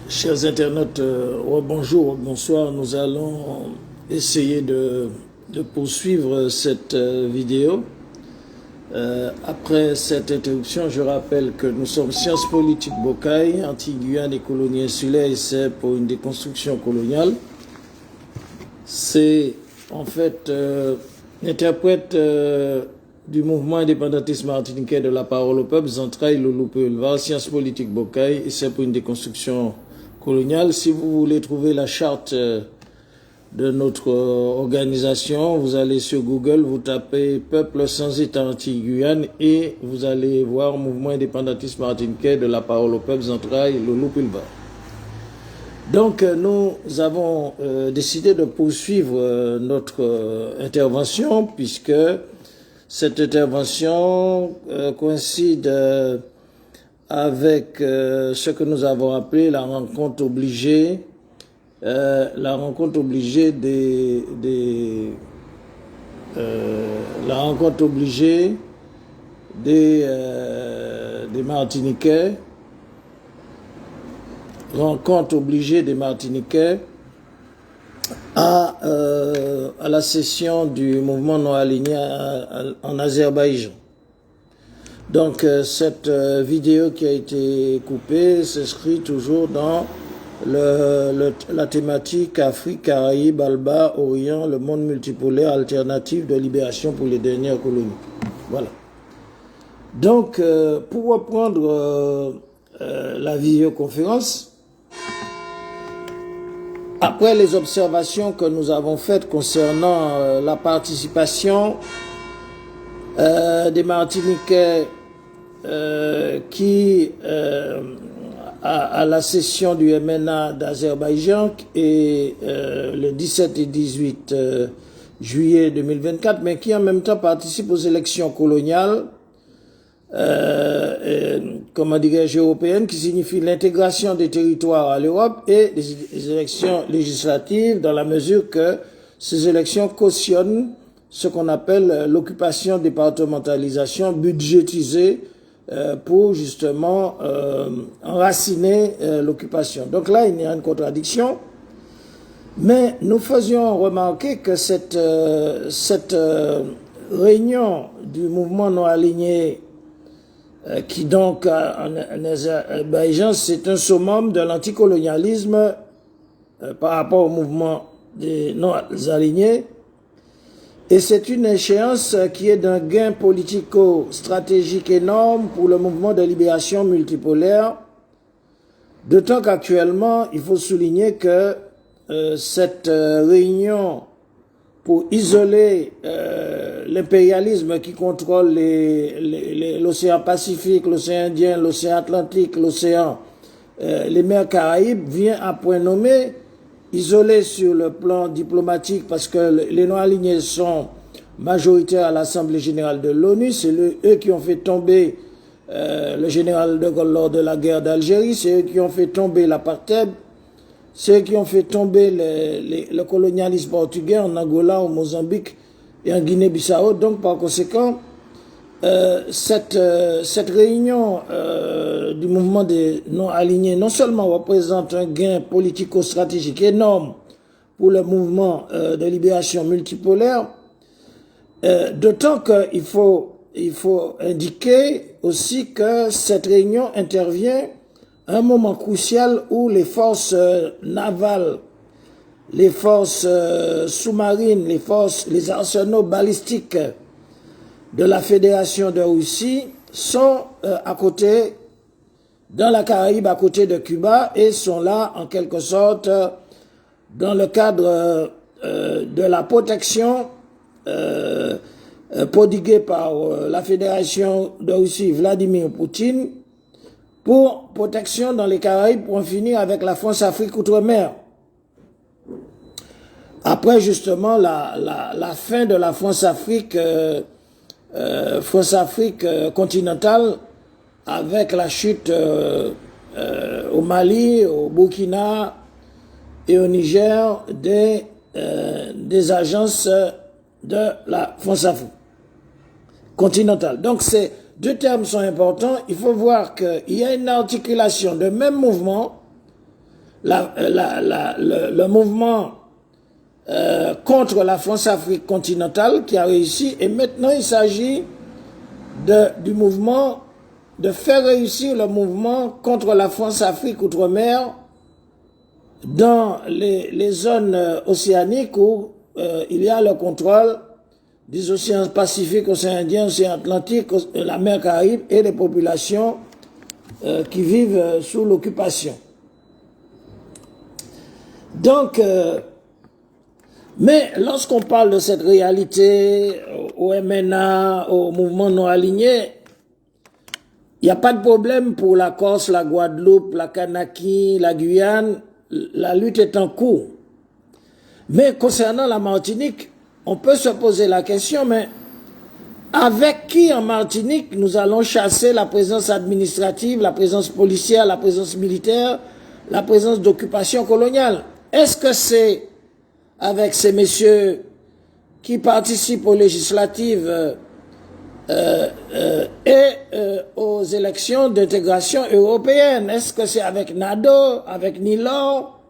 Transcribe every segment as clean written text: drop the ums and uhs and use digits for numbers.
Chers internautes, bonjour, bonsoir. Nous allons essayer de poursuivre cette vidéo. Après cette interruption, je rappelle que nous sommes Sciences Politiques Bocaille, Antilles-Guyane et colonies insulaires, et c'est pour une déconstruction coloniale. C'est en fait l'interprète du mouvement indépendantiste martiniquais de la parole au peuple, Zantraï Loulou Peulva, Sciences Politiques Bocaille, et c'est pour une déconstruction coloniale. Si vous voulez trouver la charte de notre organisation, vous allez sur Google, vous tapez Peuple sans État Antilles-Guyane et vous allez voir Mouvement indépendantiste martiniquais de la parole au peuple, Zantraï Loulou Peulva. Donc nous avons décidé de poursuivre notre intervention puisque cette intervention coïncide avec ce que nous avons appelé la rencontre obligée des Martiniquais, rencontre obligée des Martiniquais à la session du mouvement non aligné en Azerbaïdjan. Donc cette vidéo qui a été coupée s'inscrit toujours dans la thématique Afrique, Caraïbes, Alba, Orient, le monde multipolaire, alternative de libération pour les dernières colonies. Voilà. Donc pour reprendre la vidéoconférence, après les observations que nous avons faites concernant la participation des Martiniquais à la session du MNA d'Azerbaïdjan et le 17 et 18 juillet 2024, mais qui en même temps participent aux élections coloniales, comment dirais-je, européennes, qui signifie l'intégration des territoires à l'Europe et les élections législatives, dans la mesure que ces élections cautionnent ce qu'on appelle l'occupation départementalisation budgétisée pour justement enraciner l'occupation. Donc là, il y a une contradiction, mais nous faisions remarquer que cette réunion du mouvement non aligné qui donc en Azerbaïdjan, c'est un summum de l'anticolonialisme par rapport au mouvement des non-alignés. Et c'est une échéance qui est d'un gain politico-stratégique énorme pour le mouvement de libération multipolaire, d'autant qu'actuellement, il faut souligner que cette réunion pour isoler l'impérialisme qui contrôle l'océan Pacifique, l'océan Indien, l'océan Atlantique, les mers Caraïbes vient à point nommé, isolé sur le plan diplomatique parce que les non-alignés sont majoritaires à l'Assemblée générale de l'ONU, c'est eux qui ont fait tomber le général de Gaulle lors de la guerre d'Algérie, c'est eux qui ont fait tomber l'apartheid, c'est eux qui ont fait tomber le colonialisme portugais en Angola, au Mozambique et en Guinée-Bissau. Donc par conséquent, cette réunion du mouvement des non-alignés non seulement représente un gain politico-stratégique énorme pour le mouvement de libération multipolaire, d'autant qu'il faut indiquer aussi que cette réunion intervient à un moment crucial où les forces navales, les forces sous-marines, les arsenaux balistiques de la Fédération de Russie sont à côté, dans la Caraïbe, à côté de Cuba, et sont là, en quelque sorte, dans le cadre de la protection prodiguée par la Fédération de Russie, Vladimir Poutine, pour protection dans les Caraïbes, pour en finir avec la France-Afrique outre-mer. Après, justement, la fin de la France-Afrique continentale, avec la chute au Mali, au Burkina et au Niger des agences de la France-Afrique continentale. Donc ces deux termes sont importants. Il faut voir qu'il y a une articulation de même mouvement le mouvement contre la France-Afrique continentale qui a réussi, et maintenant il s'agit du mouvement, de faire réussir le mouvement contre la France-Afrique outre-mer dans les zones océaniques où il y a le contrôle des océans Pacifique, océan Indien, océan Atlantique, la mer Caraïbe et les populations qui vivent sous l'occupation. Donc, mais lorsqu'on parle de cette réalité au MNA, au mouvement non aligné, il n'y a pas de problème pour la Corse, la Guadeloupe, la Kanaki, la Guyane, la lutte est en cours. Mais concernant la Martinique, on peut se poser la question, mais avec qui en Martinique nous allons chasser la présence administrative, la présence policière, la présence militaire, la présence d'occupation coloniale? Est-ce que c'est avec ces messieurs qui participent aux législatives et aux élections d'intégration européenne? Est-ce que c'est avec Nadeau, avec Nilor,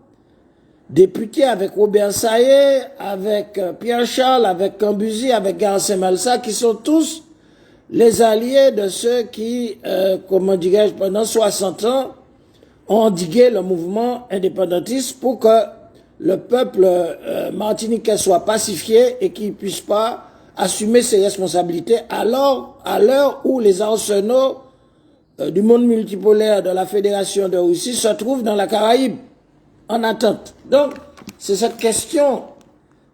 député, avec Robert Saillé, avec Pierre Charles, avec Cambuzi, avec Garcés Malsa, qui sont tous les alliés de ceux qui, comment dirais-je, pendant 60 ans, ont endigué le mouvement indépendantiste pour que le peuple martiniquais soit pacifié et qu'il ne puisse pas assumer ses responsabilités à l'heure où les arsenaux du monde multipolaire de la Fédération de Russie se trouvent dans la Caraïbe en attente. Donc, c'est cette question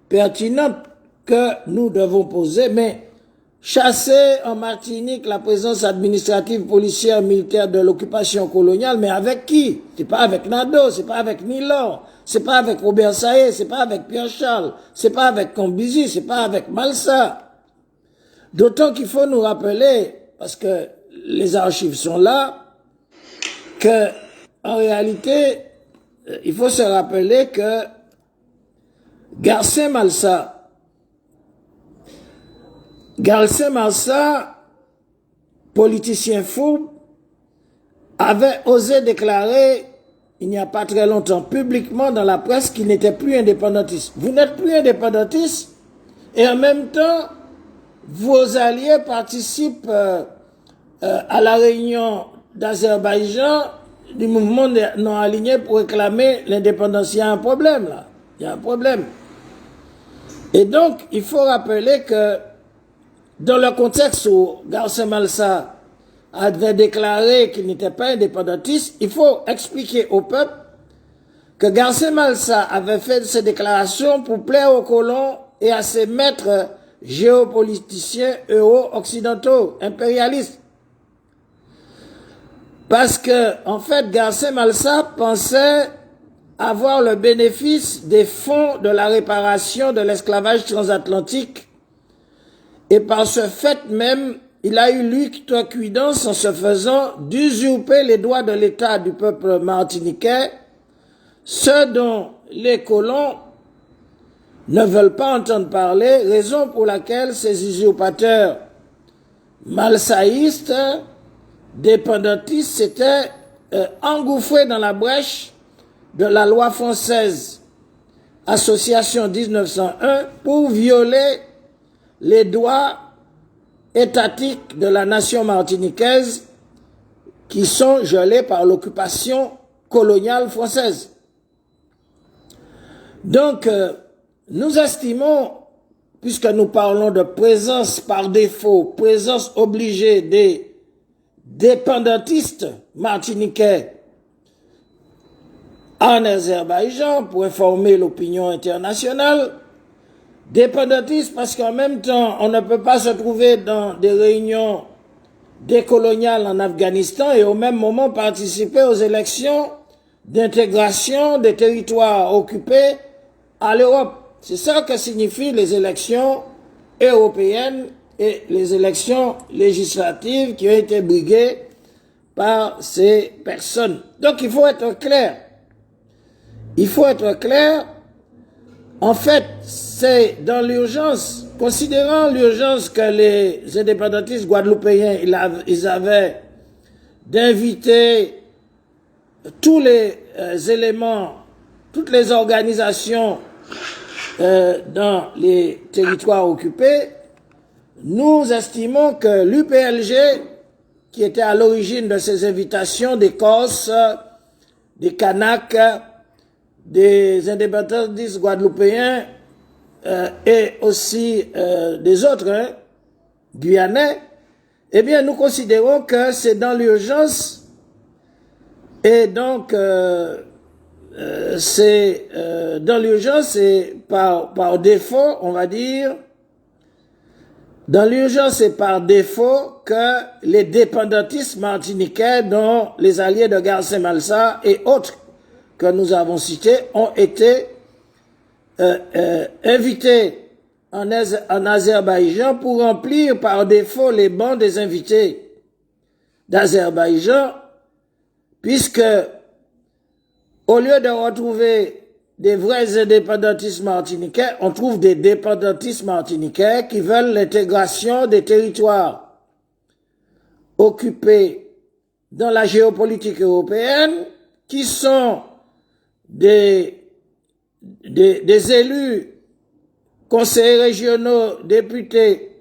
pertinente que nous devons poser, mais chasser en Martinique la présence administrative, policière, militaire de l'occupation coloniale, mais avec qui? C'est pas avec Nadeau, c'est pas avec Nilor, c'est pas avec Robert Saillé, c'est pas avec Pierre Charles, c'est pas avec Cambuzi, c'est pas avec Malsa. D'autant qu'il faut nous rappeler, parce que les archives sont là, que en réalité, il faut se rappeler que Garcés Malsa, politicien fourbe, avait osé déclarer, il n'y a pas très longtemps, publiquement dans la presse, qu'il n'était plus indépendantiste. Vous n'êtes plus indépendantiste, et en même temps, vos alliés participent à la réunion d'Azerbaïdjan du mouvement non aligné pour réclamer l'indépendance. Il y a un problème là. Il y a un problème. Et donc, il faut rappeler que dans le contexte où Garcés Malsa avait déclaré qu'il n'était pas indépendantiste, il faut expliquer au peuple que Garcés Malsa avait fait ces déclarations pour plaire aux colons et à ses maîtres géopoliticiens euro-occidentaux, impérialistes. Parce que, en fait, Garcés Malsa pensait avoir le bénéfice des fonds de la réparation de l'esclavage transatlantique. Et par ce fait même, il a eu l'outrecuidance en se faisant d'usurper les droits de l'État du peuple martiniquais, ce dont les colons ne veulent pas entendre parler, raison pour laquelle ces usurpateurs malsaïstes, dépendantistes, s'étaient engouffrés dans la brèche de la loi française Association 1901 pour violer les droits étatiques de la nation martiniquaise qui sont gelés par l'occupation coloniale française. Donc, nous estimons, puisque nous parlons de présence par défaut, présence obligée des dépendantistes martiniquais en Azerbaïdjan pour informer l'opinion internationale, dépendantistes parce qu'en même temps, on ne peut pas se trouver dans des réunions décoloniales en Afghanistan et au même moment participer aux élections d'intégration des territoires occupés à l'Europe. C'est ça que signifient les élections européennes et les élections législatives qui ont été briguées par ces personnes. Donc il faut être clair. Il faut être clair. En fait, c'est dans l'urgence, considérant l'urgence que les indépendantistes guadeloupéens ils avaient d'inviter tous les éléments, toutes les organisations dans les territoires occupés, nous estimons que l'UPLG, qui était à l'origine de ces invitations des Corses, des Kanaks, des indépendantistes guadeloupéens et aussi des autres Guyanais, eh bien nous considérons que c'est dans l'urgence et donc c'est dans l'urgence et par défaut, on va dire, dans l'urgence et par défaut que les dépendantistes martiniquais, dont les alliés de Garcés Malsa et autres que nous avons cités, ont été invités en Azerbaïdjan pour remplir par défaut les bancs des invités d'Azerbaïdjan, puisque au lieu de retrouver des vrais indépendantistes martiniquais, on trouve des dépendantistes martiniquais qui veulent l'intégration des territoires occupés dans la géopolitique européenne, qui sont des élus, conseillers régionaux, députés,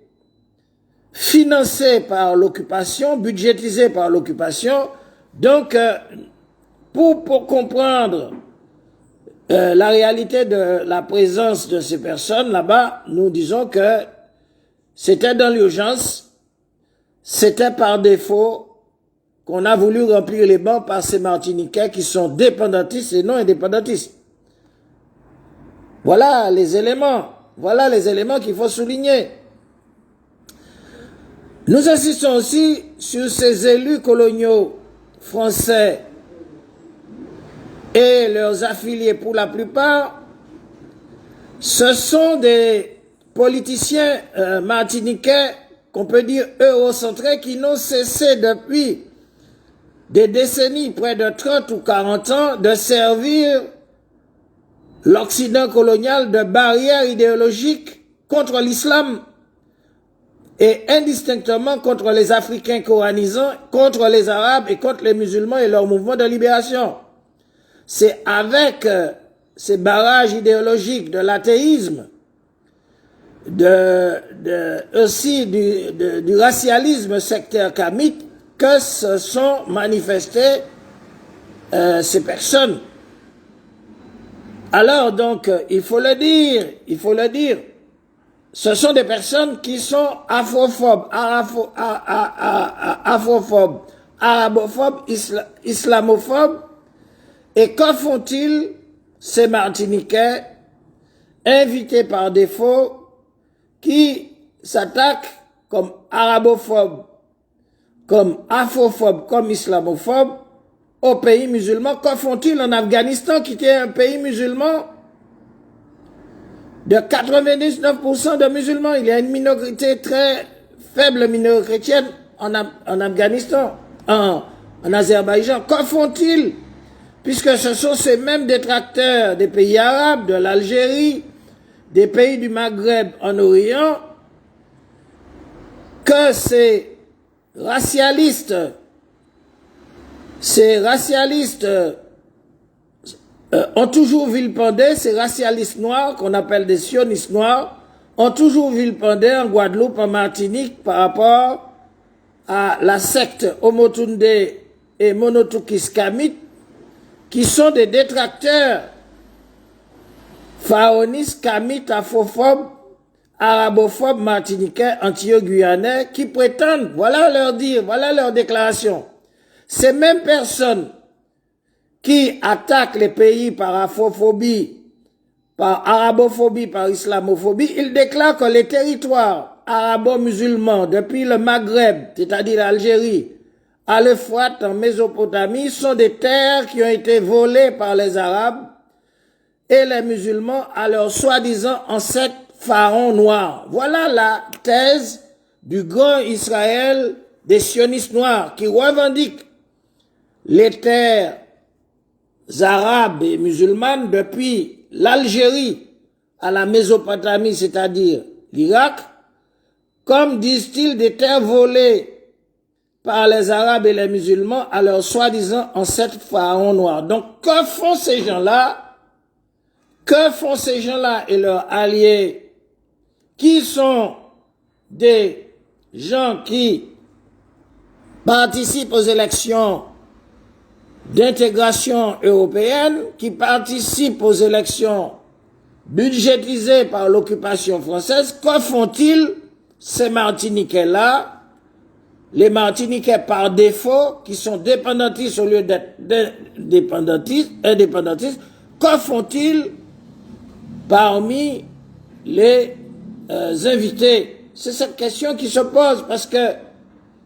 financés par l'occupation, budgétisés par l'occupation. Donc, pour comprendre la réalité de la présence de ces personnes là-bas, nous disons que c'était dans l'urgence, c'était par défaut qu'on a voulu remplir les bancs par ces Martiniquais qui sont dépendantistes et non indépendantistes. Voilà les éléments qu'il faut souligner. Nous insistons aussi sur ces élus coloniaux français et leurs affiliés pour la plupart. Ce sont des politiciens martiniquais, qu'on peut dire eurocentrés, qui n'ont cessé depuis des décennies, près de 30 ou 40 ans, de servir l'Occident colonial de barrière idéologique contre l'islam et indistinctement contre les Africains coranisants, contre les Arabes et contre les musulmans et leur mouvement de libération. C'est avec ces barrages idéologiques de l'athéisme, aussi du racialisme sectaire kamite que se sont manifestées ces personnes. Alors donc, il faut le dire, ce sont des personnes qui sont afrophobes, arabophobes, islamophobes. Et que font-ils, ces Martiniquais, invités par défaut, qui s'attaquent comme arabophobes, comme afrophobes, comme islamophobes, aux pays musulmans? Que font-ils en Afghanistan, qui est un pays musulman de 99% de musulmans? Il y a une minorité très faible, minorité chrétienne, en Afghanistan, en Azerbaïdjan. Que font-ils? Puisque ce sont ces mêmes détracteurs des pays arabes, de l'Algérie, des pays du Maghreb en Orient, que ces racialistes ont toujours vilipendé, ces racialistes noirs, qu'on appelle des sionistes noirs, ont toujours vilipendé en Guadeloupe, en Martinique, par rapport à la secte Omotunde et Monotukis Kamite, qui sont des détracteurs pharaonistes, kamites, afrophobes, arabophobes, martiniquais, antillais-guyanais, qui prétendent, voilà leur déclaration. Ces mêmes personnes qui attaquent les pays par afrophobie, par arabophobie, par islamophobie, ils déclarent que les territoires arabo-musulmans, depuis le Maghreb, c'est-à-dire l'Algérie, à l'Euphrate, en Mésopotamie, sont des terres qui ont été volées par les Arabes et les musulmans à leurs soi-disant ancêtres pharaons noirs. Voilà la thèse du grand Israël des sionistes noirs qui revendiquent les terres arabes et musulmanes depuis l'Algérie à la Mésopotamie, c'est-à-dire l'Irak, comme disent-ils des terres volées par les Arabes et les musulmans à leurs soi-disant ancêtres pharaons noirs. Donc, que font ces gens-là? Que font ces gens-là et leurs alliés qui sont des gens qui participent aux élections d'intégration européenne, qui participent aux élections budgétisées par l'occupation française? Que font-ils, ces Martiniquais-là, les Martiniquais par défaut, qui sont dépendantistes au lieu d'être indépendantistes? Que font-ils parmi les invités? C'est cette question qui se pose, parce que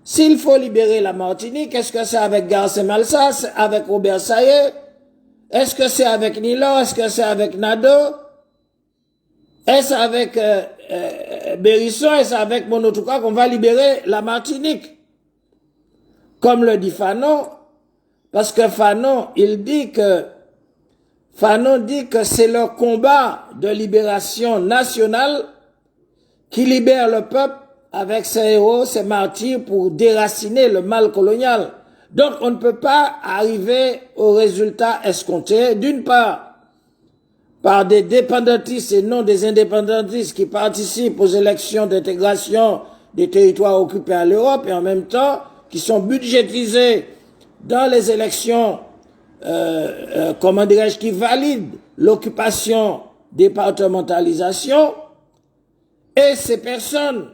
s'il faut libérer la Martinique, est-ce que c'est avec Garcés Malsas, avec Robert Sayé? Est-ce que c'est avec Nilo? Est-ce que c'est avec Nado? Est-ce avec Bérisson? Est-ce avec Monotouka qu'on va libérer la Martinique? Comme le dit Fanon, parce que Fanon dit que c'est le combat de libération nationale qui libère le peuple avec ses héros, ses martyrs pour déraciner le mal colonial. Donc on ne peut pas arriver au résultat escompté, d'une part par des dépendantistes et non des indépendantistes qui participent aux élections d'intégration des territoires occupés à l'Europe et en même temps qui sont budgétisés dans les élections, comment dirais-je, qui valident l'occupation, départementalisation, et ces personnes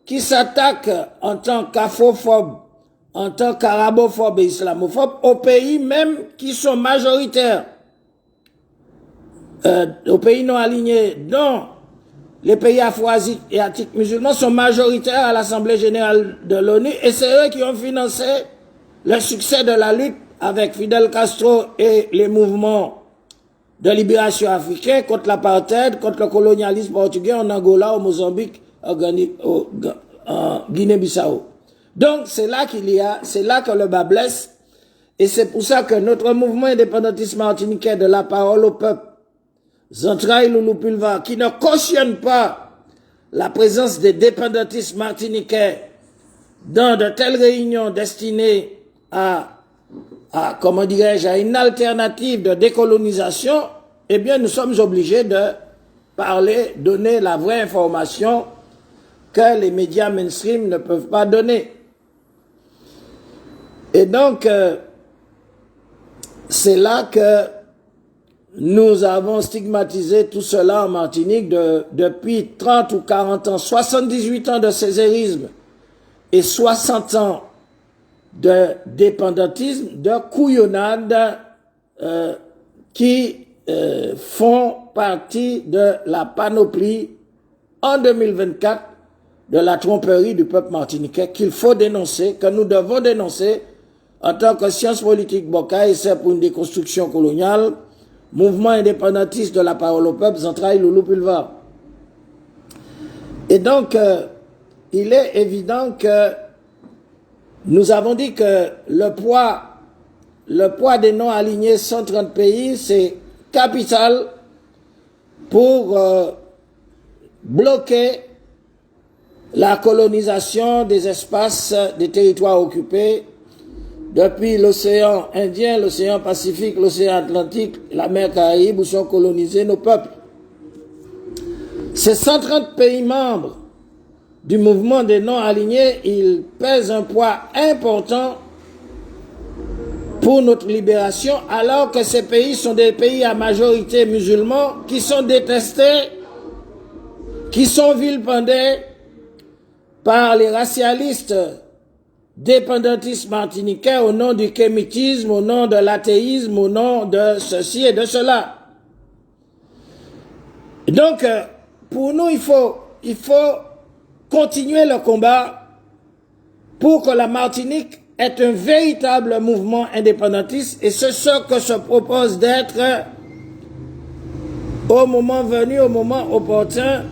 qui s'attaquent en tant qu'afrophobes, en tant qu'arabophobes et islamophobes, aux pays même qui sont majoritaires, aux pays non alignés, dont les pays afro-asiatiques musulmans sont majoritaires à l'Assemblée générale de l'ONU, et c'est eux qui ont financé le succès de la lutte avec Fidel Castro et les mouvements de libération africains contre l'apartheid, contre le colonialisme portugais en Angola, au Mozambique, en Guinée-Bissau. Donc c'est là c'est là que le bas blesse, et c'est pour ça que notre mouvement indépendantiste martiniquais de la parole au peuple, Zentrailles Loulou Pulvar, qui ne cautionne pas la présence des dépendantistes martiniquais dans de telles réunions destinées à comment dirais-je, à une alternative de décolonisation, eh bien nous sommes obligés de parler, donner la vraie information que les médias mainstream ne peuvent pas donner. Et donc, c'est là que nous avons stigmatisé tout cela en Martinique depuis 30 ou 40 ans, 78 ans de césarisme et 60 ans de dépendantisme, de couillonnade qui font partie de la panoplie en 2024 de la tromperie du peuple martiniquais qu'il faut dénoncer, que nous devons dénoncer en tant que science politique Bocaï, c'est pour une déconstruction coloniale, mouvement indépendantiste de la parole au peuple, Zentrailles Loulou Pulvar. Et donc, il est évident que nous avons dit que le poids des non-alignés 130 pays, c'est capital pour bloquer la colonisation des espaces, des territoires occupés, depuis l'océan Indien, l'océan Pacifique, l'océan Atlantique, la mer Caraïbe, où sont colonisés nos peuples. Ces 130 pays membres du mouvement des non-alignés, ils pèsent un poids important pour notre libération, alors que ces pays sont des pays à majorité musulmans, qui sont détestés, qui sont vilipendés par les racialistes dépendantistes martiniquais au nom du kémitisme, au nom de l'athéisme, au nom de ceci et de cela. Donc, pour nous, il faut continuer le combat pour que la Martinique ait un véritable mouvement indépendantiste, et c'est ce que se propose d'être au moment venu, au moment opportun,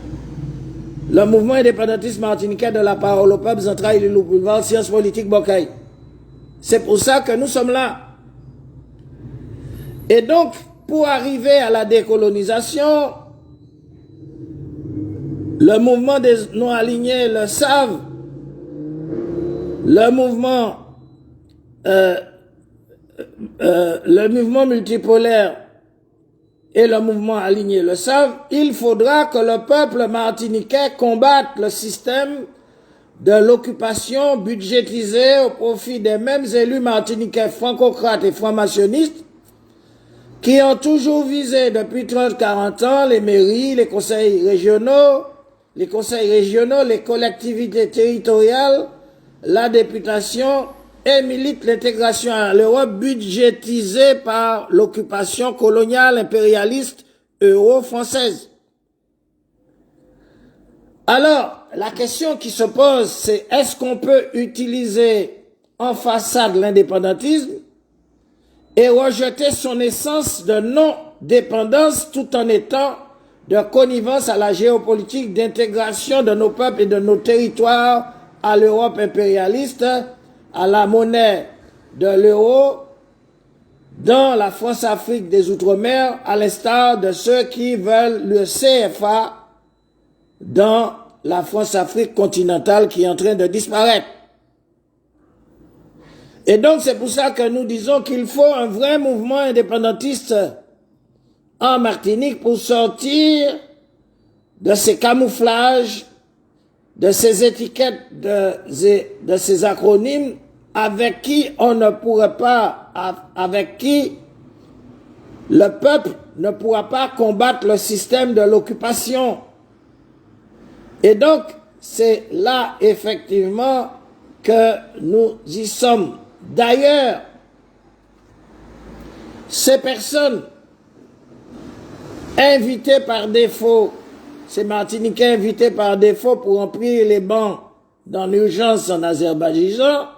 le mouvement indépendantiste martiniquais de la parole au peuple, Zentrailles Loulou Pulvar, science politique Bocaï. C'est pour ça que nous sommes là. Et donc, pour arriver à la décolonisation, le mouvement des non-alignés le savent. le mouvement multipolaire et le mouvement aligné le savent, il faudra que le peuple martiniquais combatte le système de l'occupation budgétisée au profit des mêmes élus martiniquais francocrates et franc-maçonnistes qui ont toujours visé depuis 30-40 ans les mairies, les conseils régionaux, les collectivités territoriales, la députation et militent l'intégration à l'Europe budgétisée par l'occupation coloniale impérialiste euro-française. Alors, la question qui se pose, c'est est-ce qu'on peut utiliser en façade l'indépendantisme et rejeter son essence de non-dépendance tout en étant de connivence à la géopolitique d'intégration de nos peuples et de nos territoires à l'Europe impérialiste, à la monnaie de l'euro, dans la France-Afrique des Outre-mer, à l'instar de ceux qui veulent le CFA dans la France-Afrique continentale qui est en train de disparaître. Et donc c'est pour ça que nous disons qu'il faut un vrai mouvement indépendantiste en Martinique pour sortir de ces camouflages, de ces étiquettes, de ces acronymes avec qui on ne pourrait pas, avec qui le peuple ne pourra pas combattre le système de l'occupation. Et donc, c'est là effectivement que nous y sommes. D'ailleurs, ces personnes invitées par défaut, ces Martiniquais invités par défaut pour remplir les bancs dans l'urgence en Azerbaïdjan,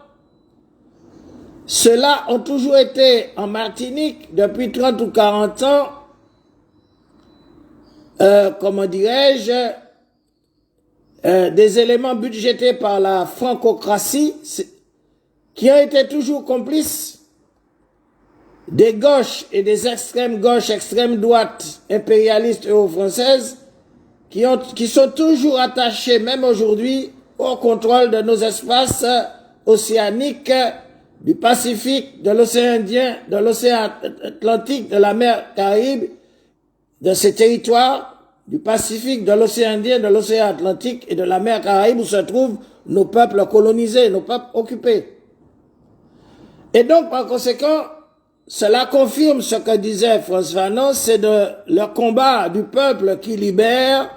ceux-là ont toujours été en Martinique depuis 30 ou 40 ans, comment dirais-je, des éléments budgétés par la francocratie qui ont été toujours complices des gauches et des extrêmes gauches, extrêmes droites, impérialistes euro-françaises qui sont toujours attachés, même aujourd'hui, au contrôle de nos espaces océaniques, du Pacifique, de l'océan Indien, de l'océan Atlantique, de la mer Caraïbe, de ces territoires, du Pacifique, de l'océan Indien, de l'océan Atlantique et de la mer Caraïbe où se trouvent nos peuples colonisés, nos peuples occupés. Et donc, par conséquent, cela confirme ce que disait Frantz Fanon, c'est le combat du peuple qui libère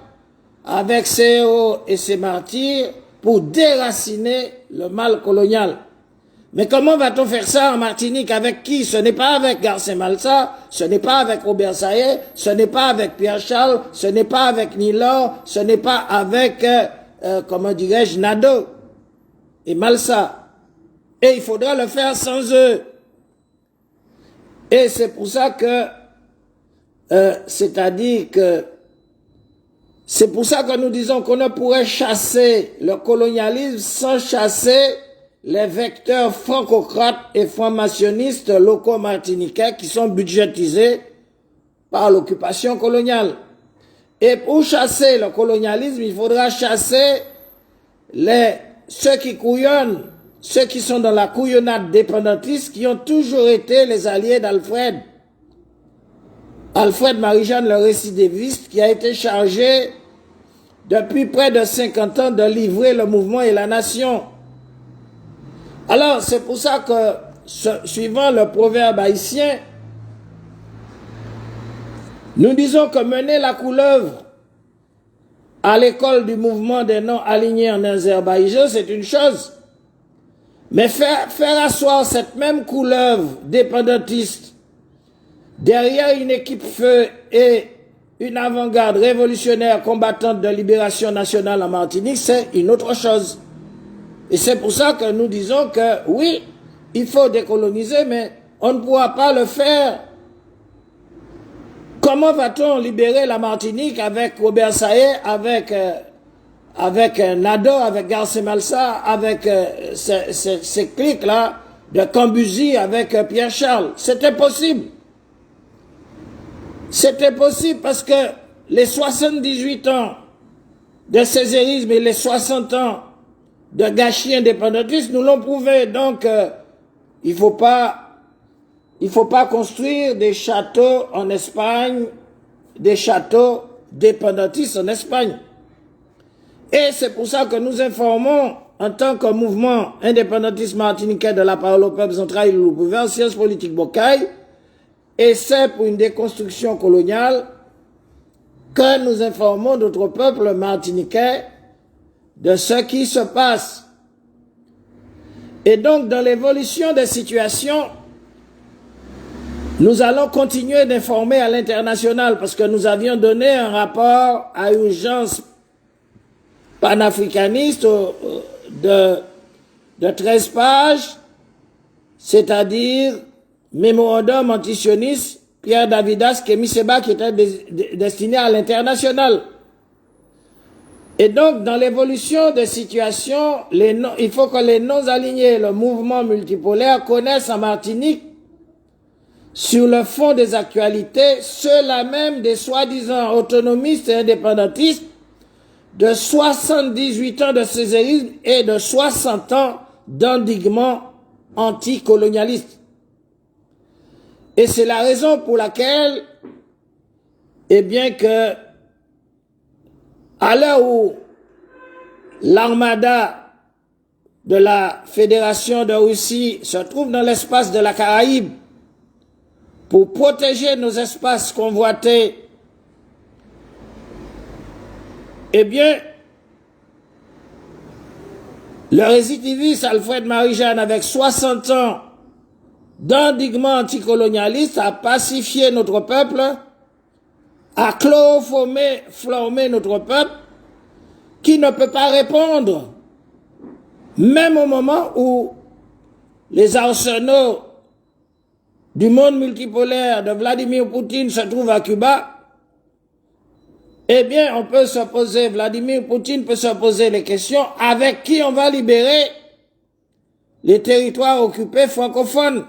avec ses héros et ses martyrs pour déraciner le mal colonial. Mais comment va-t-on faire ça en Martinique? Avec qui? Ce n'est pas avec Garcés Malsa, ce n'est pas avec Robert Saillet, ce n'est pas avec Pierre Charles, ce n'est pas avec Nilor, ce n'est pas avec, comment dirais-je, Nadeau et Malsa. Et il faudra le faire sans eux. Et c'est pour ça que, c'est-à-dire que, c'est pour ça que nous disons qu'on ne pourrait chasser le colonialisme sans chasser les vecteurs francocrates et franc-maçonnistes locaux martiniquais qui sont budgétisés par l'occupation coloniale. Et pour chasser le colonialisme, il faudra chasser ceux qui couillonnent, ceux qui sont dans la couillonnade dépendantiste, qui ont toujours été les alliés d'Alfred. Alfred Marie-Jeanne, le récidiviste, qui a été chargé depuis près de 50 ans de livrer le mouvement et la nation. Alors, c'est pour ça que, suivant le proverbe haïtien, nous disons que mener la couleuvre à l'école du mouvement des non-alignés en Azerbaïdjan, c'est une chose. Mais faire asseoir cette même couleuvre dépendantiste derrière une équipe feu et une avant-garde révolutionnaire combattante de libération nationale en Martinique, c'est une autre chose. Et c'est pour ça que nous disons que oui, il faut décoloniser, mais on ne pourra pas le faire. Comment va-t-on libérer la Martinique avec Robert Saillet, avec Nadeau, avec Garcés Malsa, avec ces cliques-là de Cambuzi, avec Pierre Charles? C'était possible. C'était possible parce que les 78 ans de césarisme et les 60 ans de gâchis indépendantistes nous l'ont prouvé. Donc, il faut pas construire des châteaux en Espagne, des châteaux dépendantistes en Espagne. Et c'est pour ça que nous informons, en tant que mouvement indépendantiste martiniquais de la parole au peuple central et Louloupoulva, en sciences politiques Bocaille, et c'est pour une déconstruction coloniale que nous informons notre peuple martiniquais de ce qui se passe. Et donc, dans l'évolution des situations, nous allons continuer d'informer à l'international parce que nous avions donné un rapport à urgence panafricaniste de 13 pages, c'est-à-dire mémorandum antisioniste, Pierre Davidas, Kémy Séba, qui était destiné à l'international. Et donc, dans l'évolution des situations, il faut que les non-alignés, le mouvement multipolaire, connaissent en Martinique, sur le fond des actualités, ceux-là même des soi-disant autonomistes et indépendantistes, de 78 ans de césarisme et de 60 ans d'endiguement anticolonialiste. Et c'est la raison pour laquelle, eh bien que, à l'heure où l'armada de la Fédération de Russie se trouve dans l'espace de la Caraïbe pour protéger nos espaces convoités, eh bien, le récidiviste Alfred Marie-Jeanne, avec 60 ans d'endiguement anticolonialiste, a pacifié notre peuple, a chloroformé notre peuple, qui ne peut pas répondre, même au moment où les arsenaux du monde multipolaire de Vladimir Poutine se trouvent à Cuba. Eh bien, on peut se poser, Vladimir Poutine peut se poser les questions, avec qui on va libérer les territoires occupés francophones.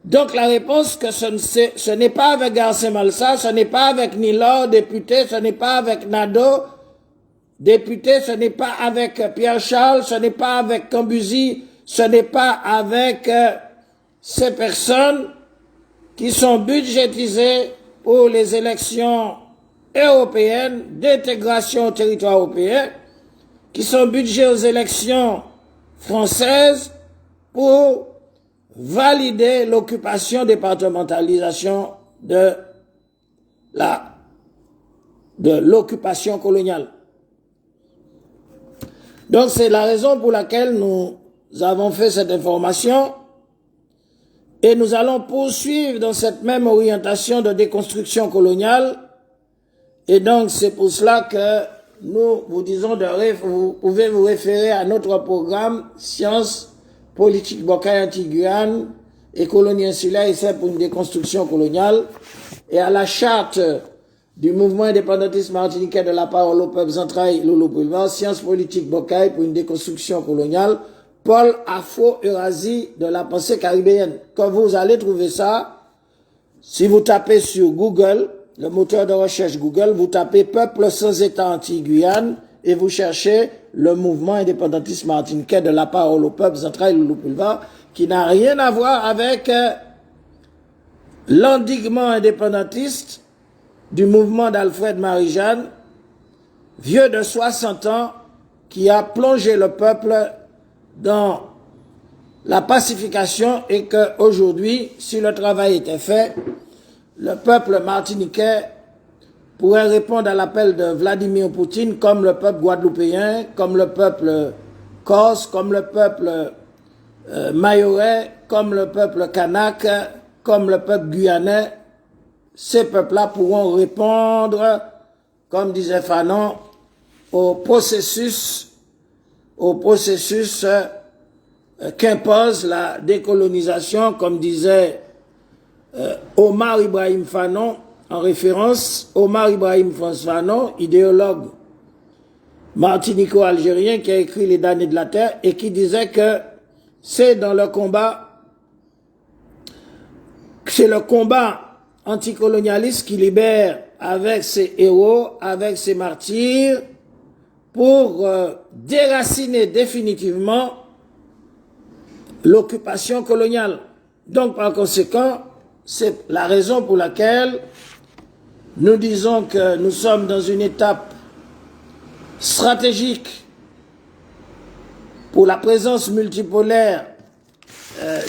Donc la réponse que ce n'est pas avec Garcés Malsa, ce n'est pas avec Nilor, député, ce n'est pas avec Nadeau, député, ce n'est pas avec Pierre Charles, ce n'est pas avec Cambuzi, ce n'est pas avec ces personnes qui sont budgétisées pour les élections européennes d'intégration au territoire européen, qui sont budgétées aux élections françaises pour valider l'occupation, départementalisation de l'occupation coloniale. Donc c'est la raison pour laquelle nous avons fait cette information et nous allons poursuivre dans cette même orientation de déconstruction coloniale. Et donc c'est pour cela que nous vous disons vous pouvez vous référer à notre programme Sciences politique Bocaille anti-Guyane et colonie insulaire, et c'est pour une déconstruction coloniale, et à la charte du mouvement indépendantiste martiniquais de la parole au peuple central Louloupoulva, Sciences politiques Bocaille pour une déconstruction coloniale, Paul Afro-Eurasie de la pensée caribéenne. Quand vous allez trouver ça, si vous tapez sur Google, le moteur de recherche Google, vous tapez Peuple sans État anti-Guyane et vous cherchez le mouvement indépendantiste martiniquais de la parole au peuple central Louloupoulva, qui n'a rien à voir avec l'endiguement indépendantiste du mouvement d'Alfred Marie-Jeanne, vieux de 60 ans, qui a plongé le peuple dans la pacification et qu'aujourd'hui, si le travail était fait, le peuple martiniquais pourrait répondre à l'appel de Vladimir Poutine comme le peuple guadeloupéen, comme le peuple corse, comme le peuple mahorais, comme le peuple kanak, comme le peuple guyanais. Ces peuples-là pourront répondre, comme disait Fanon, au processus qu'impose la décolonisation, comme disait Omar Ibrahim Fanon, en référence, Omar Ibrahim Fanon, idéologue martinico-algérien qui a écrit Les damnés de la terre et qui disait que c'est dans le combat, c'est le combat anticolonialiste qui libère avec ses héros, avec ses martyrs, pour déraciner définitivement l'occupation coloniale. Donc, par conséquent, c'est la raison pour laquelle nous disons que nous sommes dans une étape stratégique pour la présence multipolaire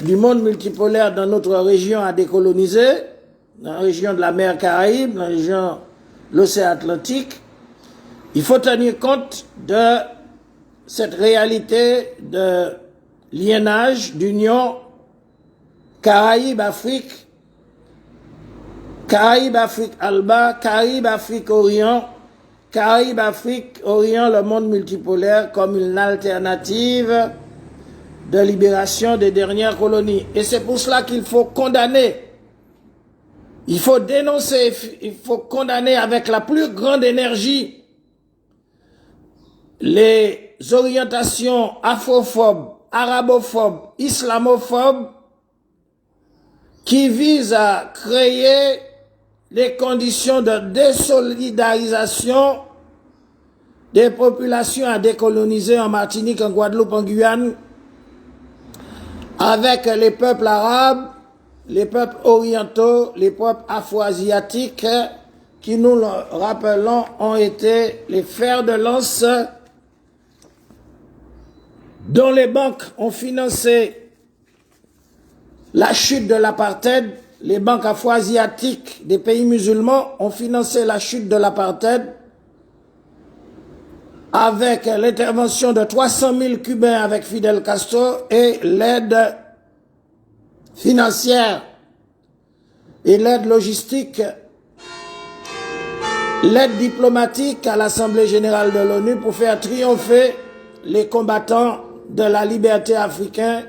du monde multipolaire dans notre région à décoloniser, dans la région de la mer Caraïbe, dans la région de l'océan Atlantique. Il faut tenir compte de cette réalité de liénage, d'union Caraïbe-Afrique, Caraïbe-Afrique-Alba, Caraïbe-Afrique-Orient, Caraïbe-Afrique-Orient, le monde multipolaire comme une alternative de libération des dernières colonies. Et c'est pour cela qu'il faut condamner, il faut dénoncer, il faut condamner avec la plus grande énergie les orientations afrophobes, arabophobes, islamophobes qui visent à créer les conditions de désolidarisation des populations à décoloniser en Martinique, en Guadeloupe, en Guyane, avec les peuples arabes, les peuples orientaux, les peuples afro-asiatiques, qui, nous le rappelons, ont été les fers de lance dont les banques ont financé la chute de l'apartheid. Les banques afro-asiatiques des pays musulmans ont financé la chute de l'apartheid avec l'intervention de 300 000 Cubains avec Fidel Castro et l'aide financière et l'aide logistique, l'aide diplomatique à l'Assemblée générale de l'ONU pour faire triompher les combattants de la liberté africaine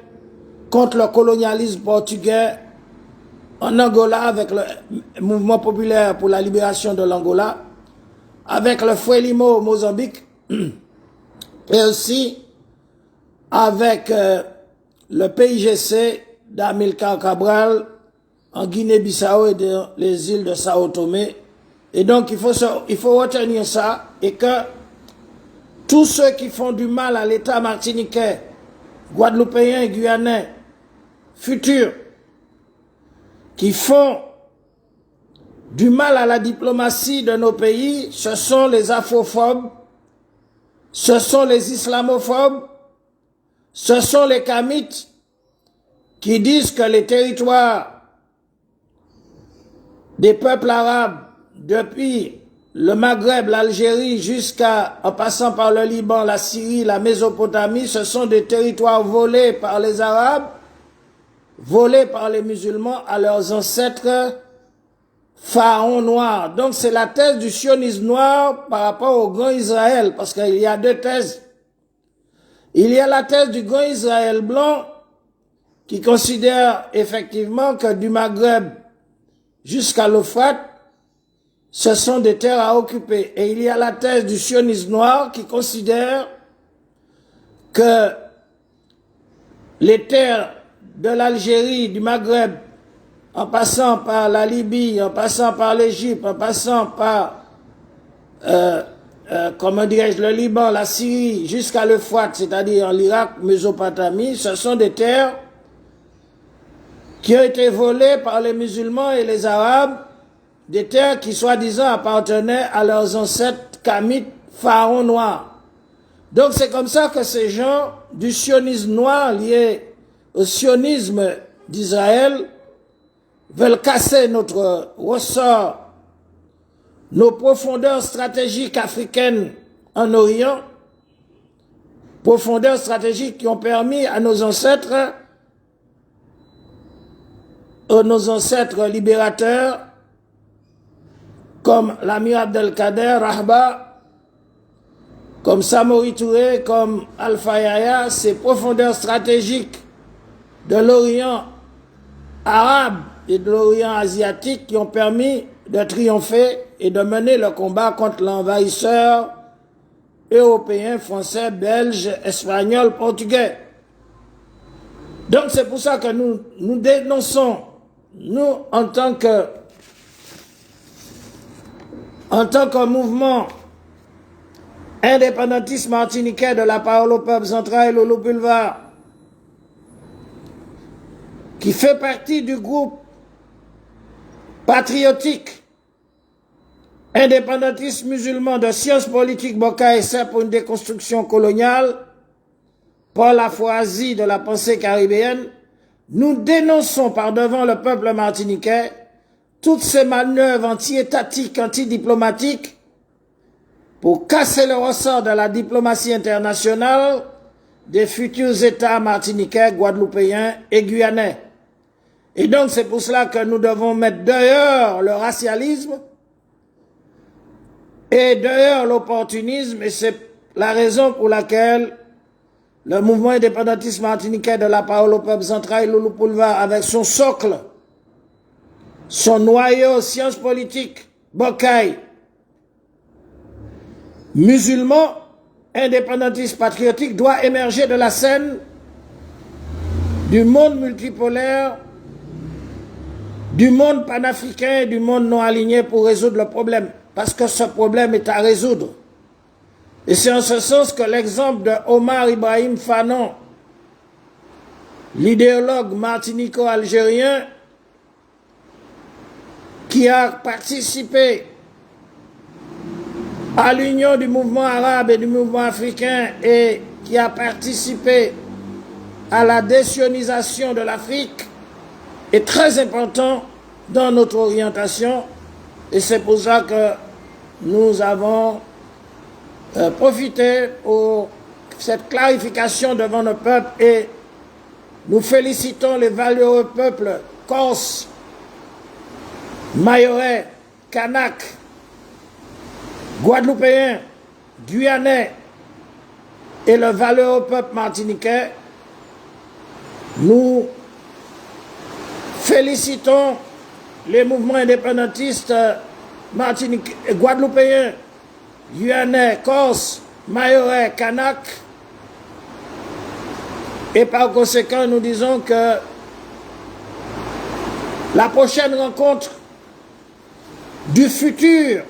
contre le colonialisme portugais en Angola avec le mouvement populaire pour la libération de l'Angola, avec le Frelimo au Mozambique et aussi avec le PIGC d'Amilcar Cabral en Guinée-Bissau et dans les îles de Sao Tomé. Et donc il faut retenir ça et que tous ceux qui font du mal à l'État martiniquais, guadeloupéen et guyanais, futurs, qui font du mal à la diplomatie de nos pays, ce sont les afrophobes, ce sont les islamophobes, ce sont les kamites qui disent que les territoires des peuples arabes, depuis le Maghreb, l'Algérie, en passant par le Liban, la Syrie, la Mésopotamie, ce sont des territoires volés par les Arabes, volés par les musulmans à leurs ancêtres pharaons noirs. Donc c'est la thèse du sionisme noir par rapport au grand Israël, parce qu'il y a deux thèses. Il y a la thèse du grand Israël blanc, qui considère effectivement que du Maghreb jusqu'à l'Euphrate, ce sont des terres à occuper. Et il y a la thèse du sionisme noir qui considère que les terres de l'Algérie, du Maghreb, en passant par la Libye, en passant par l'Égypte, en passant par, comment dirais-je, le Liban, la Syrie, jusqu'à l'Euphrate, c'est-à-dire l'Irak, Mésopotamie, ce sont des terres qui ont été volées par les musulmans et les Arabes, des terres qui soi-disant appartenaient à leurs ancêtres kamites, pharaons noirs. Donc c'est comme ça que ces gens du sionisme noir liés au sionisme d'Israël veulent casser notre ressort, nos profondeurs stratégiques africaines en Orient, profondeurs stratégiques qui ont permis à nos ancêtres libérateurs, comme l'Amir Abdelkader Rahba, comme Samori Touré, comme Alpha Yahya, ces profondeurs stratégiques de l'Orient arabe et de l'Orient asiatique qui ont permis de triompher et de mener le combat contre l'envahisseur européen, français, belge, espagnol, portugais. Donc c'est pour ça que nous dénonçons, nous en tant que mouvement indépendantiste martiniquais de la parole au peuple central, Loulou Boulevard, qui fait partie du groupe patriotique indépendantiste musulman de sciences politiques Boka Essai pour une déconstruction coloniale, Paul Afoazi de la pensée caribéenne, nous dénonçons par devant le peuple martiniquais toutes ces manœuvres anti-étatiques, anti-diplomatiques pour casser le ressort de la diplomatie internationale des futurs États martiniquais, guadeloupéens et guyanais. Et donc c'est pour cela que nous devons mettre dehors le racialisme et dehors l'opportunisme, et c'est la raison pour laquelle le mouvement indépendantiste martiniquais de la parole au peuple central, Loulou Boulevard, avec son socle, son noyau sciences politiques, Bokaï, musulman, indépendantiste patriotique, doit émerger de la scène du monde multipolaire, du monde panafricain et du monde non aligné pour résoudre le problème. Parce que ce problème est à résoudre. Et c'est en ce sens que l'exemple de Omar Ibrahim Fanon, l'idéologue martinico-algérien, qui a participé à l'union du mouvement arabe et du mouvement africain et qui a participé à la désionisation de l'Afrique, est très important dans notre orientation, et c'est pour ça que nous avons profité pour cette clarification devant le peuple, et nous félicitons les valeureux peuples corse, mahorais, kanak, guadeloupéens, guyanais et le valeureux peuple martiniquais. Nous félicitons les mouvements indépendantistes martiniquais, guadeloupéens, guyanais, corse, mahorais, kanak. Et par conséquent, nous disons que la prochaine rencontre du futur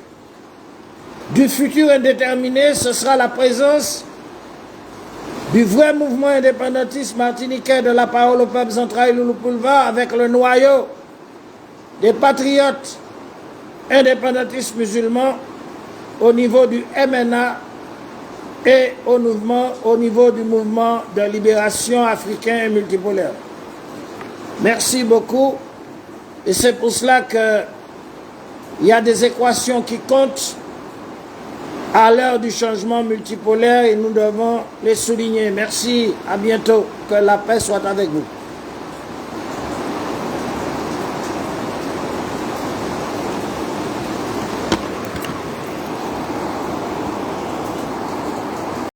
indéterminé, ce sera la présence du vrai mouvement indépendantiste martiniquais de la parole au peuple central, Loulou Boulevard, avec le noyau des patriotes indépendantistes musulmans au niveau du MNA et au niveau du mouvement de libération africain et multipolaire. Merci beaucoup. Et c'est pour cela qu'il y a des équations qui comptent à l'heure du changement multipolaire et nous devons les souligner. Merci, à bientôt. Que la paix soit avec vous.